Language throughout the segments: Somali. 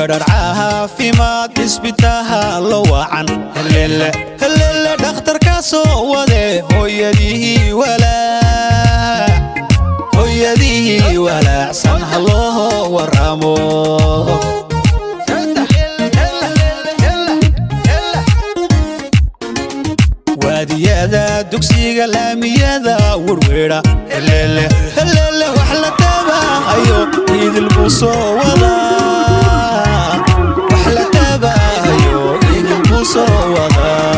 درعاها في ما تثبتها لوعن هلل دختر كاسو وده هو يديه ولا سنها الله ورامو واديادا دكسيغا لاميادا ورويرا هلل وحلا تابا ايو ايد البوصو وضا وحلا تابا ايو ايد البوصو وضا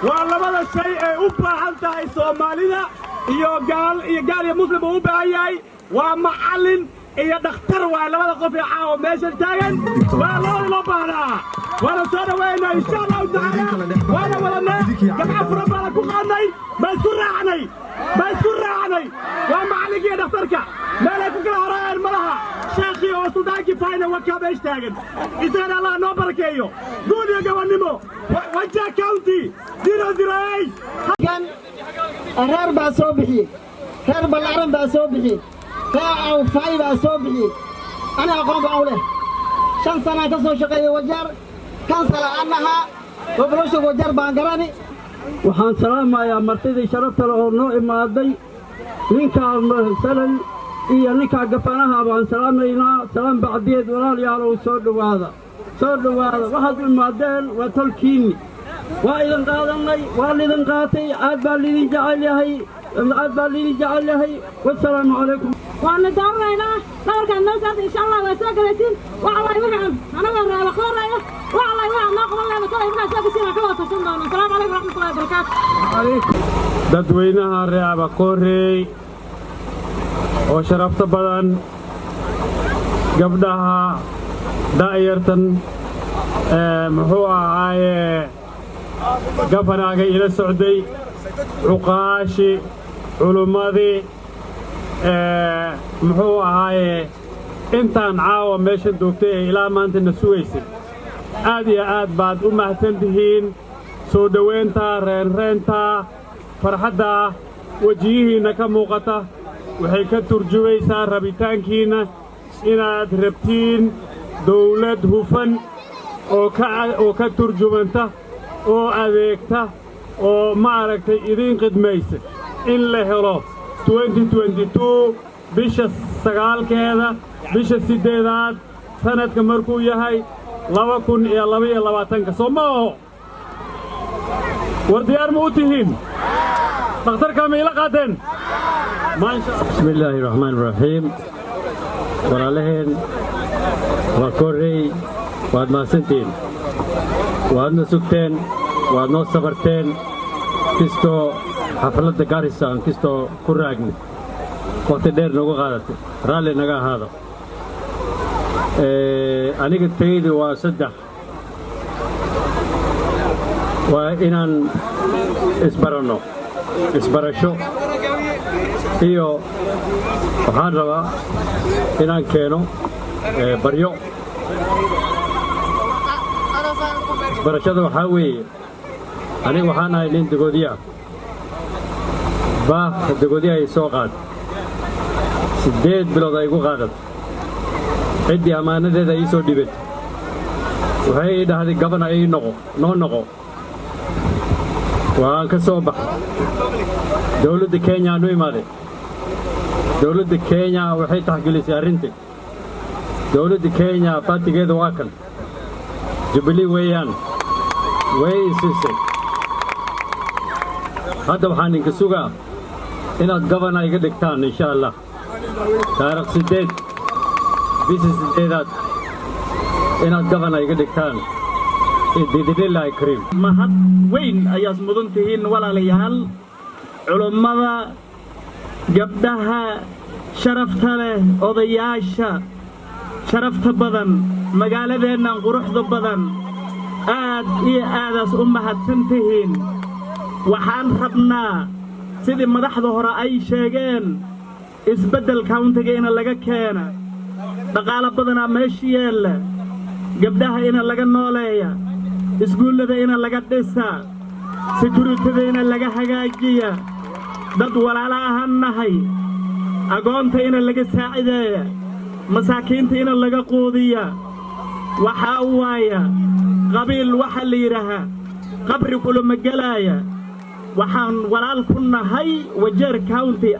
والله الشيء أوبا حتى الصومالية قال يا مسلم أوبا أياي ومعلن يا دكتور ولا ولا قف يحاو ماشي تاجن والله لا بارا ولا صار وين إن شاء الله تعالى ولا جماعة فربنا كوخاني بس كرعني ومعلن يا دكتورك ما لك كل هراء مرها شيخي وصداقي فاينة وكاب إيش تاجن إذا الله نبارك أيوه قول يا جوانيمو وجه كاونتي 008 كان الرار باسوبحي هر بالعرب باسوبحي أو فاي باسوبحي أنا أقوم بأوله 5 سنة تصو شقي وجر كان سلا عنها وبروش وجر بانقراني وحان سلام يا مرتدي شرفت له نوع مادي نينكا سلن إيا نينكا قفانها بان سلامينا سلام بعديد ولال يالو سودو هذا واحد المادين وتلكيني وإذا قادني والذين قاتي عاد بالذي جعل لهي والسلام عليكم وأنا دورنا لو كان نوصل إن شاء الله وساكنين والله وعن أنا ورا على خير والله وعن نقبل الله وكل يوم ساكنين كلها تصلنا السلام عليكم ورحمة الله وبركاته dadweynaha reeba koorey oo sharafta badan gabdhaha daayartan muxuu ahaaye gafanaaga ila socday cuqaashi culumadii muxuu ahaaye intaan caawa meesha doogtay ee ilaa maanta na sugaysay aad iyo aad baad u mahadsan tihiin soo dhoweynta reenreenta farxadda wejiyihiinna ka muuqata waxay ka turjumaysaa rabitaankiinna inaad rabtiin dawlad hufan oo ka turjumanta oo adeegta oo ma aragtay idin qidmaysa in la helo 2022 bisha 9keeda bisha 8aad sanadka markuu yahay 2022 Soomaaliya war diyaar ma u tihiin dhakhtarka ma ila qaadeen bismillaahi raxmaani raxiim walaalaheen waa korrey waad mahadsantiin waadna sugteen waad noo safarteen kistoo xafladda Garissa aan kistoo ku raagni waqti dheer noogu qaadatay raalli naga ahaado aniga taydu waa 3 waa inaan isbarasho iyo waxaan rabaa inaan keeno baryo isbarashada waxaa weeye aniga waxaan ahay nin dagoodiya dagoodiya ay soo qaad 8 bilood ay igu qaadat ciddii ammaanadeeda ii soo dhibet waxay ii dhahday gabana ii noqo waan ka soo baxay dawladda Kenya aanu imaaday dawladda Kenya waxay taxgelisay arrintii dawladda Kenya fatigeeda waa kan Jubilee weeyaan way siisay hadda waxaan idinka sugaa inaad gabana iga dhigtaan insha Allah taariikh 8 bisha 8aad inaad gabana iga dhigtaan idinilaahi kariim mahad weyn ayaad mudan tihiin walaalayaal culummada gabdhaha sharafta leh odayaasha sharafta badan magaaladeenna quruxda badan aad iyo aadaas u mahadsan tihiin waxaan rabnaa sidii madaxda hore ay sheegeen isbeddel countiga in laga keena dhaqaale badanaa meesha yeela gabdhaha in laga nooleeya iskuullada ina laga dhisaa securityada ina laga hagaajiya dad walaala ahaan nahay agoonta ina laga saacideeya masaakiinta ina laga quudiya waxaa waaya qabiil waxa la yidhaahaa qabri kulama gelaaya waxaan walaal ku nahay Wajeer County